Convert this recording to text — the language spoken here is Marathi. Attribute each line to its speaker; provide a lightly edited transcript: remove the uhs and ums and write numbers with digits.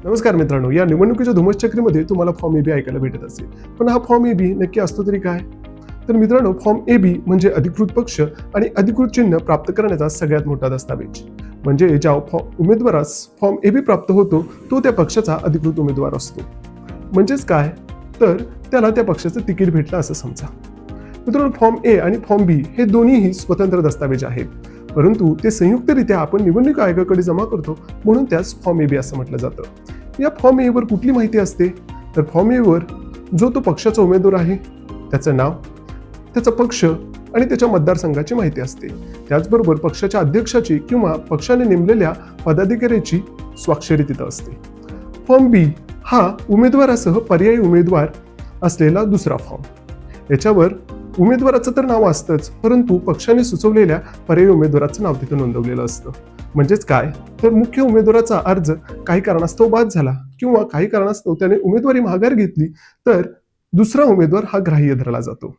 Speaker 1: नमस्कार मित्रांनो, या निवडणुकीच्या धुमश्चक्रीमध्ये तुम्हाला फॉर्म ए बी ऐकायला भेटत असेल. पण हा फॉर्म ए बी नक्की असतो तरी काय? तर मित्रांनो, फॉर्म ए बी म्हणजे अधिकृत पक्ष आणि अधिकृत चिन्ह प्राप्त करण्याचा सगळ्यात मोठा दस्तावेज. म्हणजे ज्या उमेदवारास फॉर्म ए बी प्राप्त होतो तो त्या पक्षाचा अधिकृत उमेदवार असतो. म्हणजेच काय, तर त्याला त्या पक्षाचं तिकीट भेटलं असं समजा. मित्रांनो, फॉर्म ए आणि फॉर्म बी हे दोन्हीही स्वतंत्र दस्तावेज आहेत, परंतु ते संयुक्तरित्या आपण निवडणूक आयोगाकडे जमा करतो, म्हणून त्यास फॉर्म ए बी असं म्हटलं जातं. या फॉर्म ए वर कुठली माहिती असते? तर फॉर्म ए वर जो तो पक्षाचा उमेदवार आहे त्याचं नाव, त्याचा पक्ष आणि त्याच्या मतदारसंघाची माहिती असते. त्याचबरोबर पक्षाच्या अध्यक्षाची किंवा पक्षाने नेमलेल्या पदाधिकाऱ्याची स्वाक्षरी तिथं असते. फॉर्म बी हा उमेदवारासह पर्यायी उमेदवार असलेला दुसरा फॉर्म. याच्यावर उमेदवाराचं तर नाव असतंच, परंतु पक्षाने सुचवलेल्या पर्यायी उमेदवाराचं नाव तिथं नोंदवलेलं असतं. म्हणजेच काय, तर मुख्य उमेदवाराचा अर्ज काही कारणास्तव बाद झाला किंवा काही कारणास्तव त्याने उमेदवारी माघार घेतली तर दुसरा उमेदवार हा ग्राह्य धरला जातो.